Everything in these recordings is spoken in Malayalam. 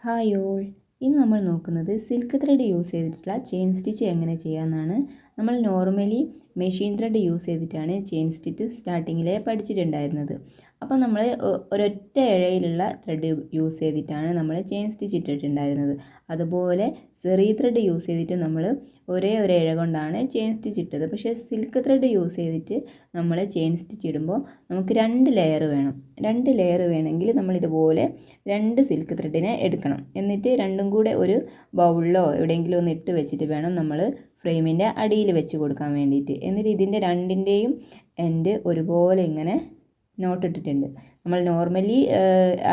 ഹായ് ഓൾ, ഇന്ന് നമ്മൾ നോക്കുന്നത് സിൽക്ക് ത്രെഡ് യൂസ് ചെയ്തിട്ടുള്ള ചെയിൻ സ്റ്റിച്ച് എങ്ങനെ ചെയ്യാമെന്നാണ്. നമ്മൾ നോർമലി മെഷീൻ ത്രെഡ് യൂസ് ചെയ്തിട്ടാണ് ചെയിൻ സ്റ്റിച്ച് സ്റ്റാർട്ടിങ്ങിലെ പഠിച്ചിട്ടുണ്ടായിരുന്നത്. അപ്പോൾ നമ്മൾ ഒരൊറ്റ ഇഴയിലുള്ള ത്രെഡ് യൂസ് ചെയ്തിട്ടാണ് നമ്മൾ ചെയിൻ സ്റ്റിച്ച് ഇട്ടിട്ടുണ്ടായിരുന്നത്. അതുപോലെ സെറി ത്രെഡ് യൂസ് ചെയ്തിട്ട് നമ്മൾ ഒരേ ഒരു ഇഴ കൊണ്ടാണ് ചെയിൻ സ്റ്റിച്ച് ഇട്ടത്. പക്ഷേ സിൽക്ക് ത്രെഡ് യൂസ് ചെയ്തിട്ട് നമ്മൾ ചെയിൻ സ്റ്റിച്ച് ഇടുമ്പോൾ നമുക്ക് 2 ലെയർ വേണം. 2 ലെയർ വേണമെങ്കിൽ നമ്മളിതുപോലെ 2 സിൽക്ക് ത്രെഡിനെ എടുക്കണം. എന്നിട്ട് രണ്ടും കൂടെ ഒരു ബൗളിലോ എവിടെയെങ്കിലും ഒന്ന് ഇട്ട് വെച്ചിട്ട് വേണം നമ്മൾ ഫ്രെയിമിൻ്റെ അടിയിൽ വെച്ച് കൊടുക്കാൻ വേണ്ടിയിട്ട്. എന്നിട്ട് ഇതിൻ്റെ രണ്ടിൻ്റെയും എൻഡ് ഒരുപോലെ ഇങ്ങനെ നോട്ട് ഇട്ടിട്ടുണ്ട്. നമ്മൾ നോർമലി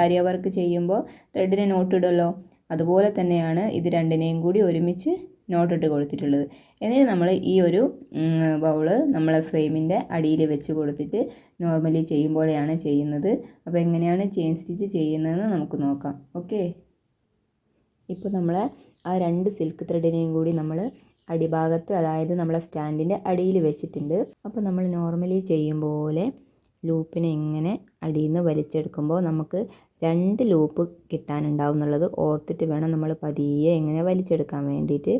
ആര്യ വർക്ക് ചെയ്യുമ്പോൾ ത്രെഡിന് നോട്ട് ഇടുമല്ലോ, അതുപോലെ തന്നെയാണ് ഇത് രണ്ടിനെയും കൂടി ഒരുമിച്ച് നോട്ടിട്ട് കൊടുത്തിട്ടുള്ളത്. എന്നിട്ട് നമ്മൾ ഈ ഒരു ബൗള് നമ്മളെ ഫ്രെയിമിൻ്റെ അടിയിൽ വെച്ച് കൊടുത്തിട്ട് നോർമലി ചെയ്യും പോലെയാണ് ചെയ്യുന്നത്. അപ്പോൾ എങ്ങനെയാണ് ചെയിൻ സ്റ്റിച്ച് ചെയ്യുന്നതെന്ന് നമുക്ക് നോക്കാം. ഓക്കെ, ഇപ്പോൾ നമ്മൾ ആ 2 സിൽക്ക് ത്രെഡിനെയും കൂടി നമ്മൾ അടിഭാഗത്ത്, അതായത് നമ്മളെ സ്റ്റാൻഡിൻ്റെ അടിയിൽ വെച്ചിട്ടുണ്ട്. അപ്പോൾ നമ്മൾ നോർമലി ചെയ്യും പോലെ ലൂപ്പിനെ ഇങ്ങനെ അടിയിൽ നിന്ന് വലിച്ചെടുക്കുമ്പോൾ നമുക്ക് 2 ലൂപ്പ് കിട്ടാനുണ്ടാവും എന്നുള്ളത് ഓർത്തിട്ട് വേണം നമ്മൾ പതിയെ ഇങ്ങനെ വലിച്ചെടുക്കാൻ വേണ്ടിയിട്ട്.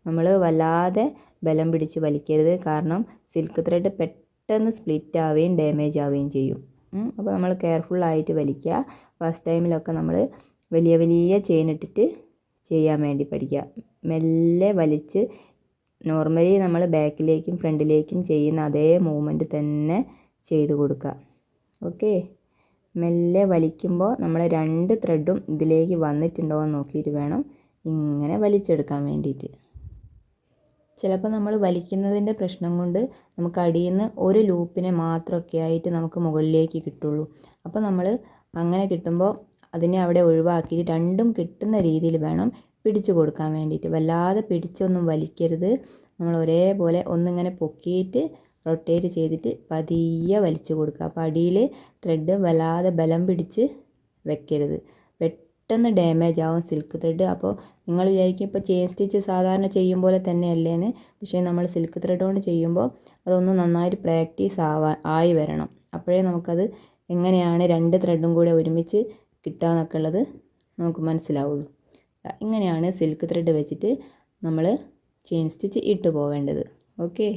നമ്മൾ വല്ലാതെ ബലം പിടിച്ച് വലിക്കരുത്, കാരണം സിൽക്ക് ത്രെഡ് പെട്ടെന്ന് സ്പ്ലിറ്റ് ആവുകയും ഡാമേജ് ആവുകയും ചെയ്യും. അപ്പോൾ നമ്മൾ കെയർഫുള്ളായിട്ട് വലിക്കുക. ഫസ്റ്റ് ടൈമിലൊക്കെ നമ്മൾ വലിയ വലിയ ചെയിൻ ഇട്ടിട്ട് ചെയ്യാൻ വേണ്ടി പഠിക്കുക. മെല്ലെ വലിച്ച് നോർമലി നമ്മൾ ബാക്കിലേക്കും ഫ്രണ്ടിലേക്കും ചെയ്യുന്ന അതേ മൂവ്മെൻറ്റ് തന്നെ ചെയ്ത് കൊടുക്കുക. ഓക്കെ, മെല്ലെ വലിക്കുമ്പോൾ നമ്മൾ 2 ത്രെഡും ഇതിലേക്ക് വന്നിട്ടുണ്ടോ എന്ന് നോക്കിയിട്ട് വേണം ഇങ്ങനെ വലിച്ചെടുക്കാൻ വേണ്ടിയിട്ട്. ചിലപ്പോൾ നമ്മൾ വലിക്കുന്നതിൻ്റെ പ്രശ്നം കൊണ്ട് നമുക്ക് അടിയിൽ നിന്ന് ഒരു ലൂപ്പിനെ മാത്രമൊക്കെ ആയിട്ട് നമുക്ക് മുകളിലേക്ക് കിട്ടുള്ളൂ. അപ്പോൾ നമ്മൾ അങ്ങനെ കിട്ടുമ്പോൾ അതിനെ അവിടെ ഒഴിവാക്കിയിട്ട് രണ്ടും കിട്ടുന്ന രീതിയിൽ വേണം പിടിച്ചു കൊടുക്കാൻ വേണ്ടിയിട്ട്. വല്ലാതെ പിടിച്ചൊന്നും വലിക്കരുത്. നമ്മൾ ഒരേപോലെ ഒന്നിങ്ങനെ പൊക്കിയിട്ട് റൊട്ടേറ്റ് ചെയ്തിട്ട് പതിയെ വലിച്ചു കൊടുക്കുക. അപ്പോൾ അടിയിൽ ത്രെഡ് വല്ലാതെ ബലം പിടിച്ച് വെക്കരുത്, പെട്ടെന്ന് ഡാമേജ് ആവും സിൽക്ക് ത്രെഡ്. അപ്പോൾ നിങ്ങൾ വിചാരിക്കും ഇപ്പോൾ ചെയിൻ സ്റ്റിച്ച് സാധാരണ ചെയ്യും പോലെ തന്നെയല്ലേന്ന്. പക്ഷേ നമ്മൾ സിൽക്ക് ത്രെഡ് കൊണ്ട് ചെയ്യുമ്പോൾ അതൊന്ന് നന്നായിട്ട് പ്രാക്ടീസ് ആയി വരണം. അപ്പോഴേ നമുക്കത് എങ്ങനെയാണ് 2 ത്രെഡും കൂടെ ഒരുമിച്ച് കിട്ടുകയെന്നൊക്കെ ഉള്ളത് നമുക്ക് മനസ്സിലാവുള്ളൂ. ഇങ്ങനെയാണ് സിൽക്ക് ത്രെഡ് വെച്ചിട്ട് നമ്മൾ ചെയിൻ സ്റ്റിച്ച് ഇട്ട് പോവേണ്ടത്. ഓക്കെ.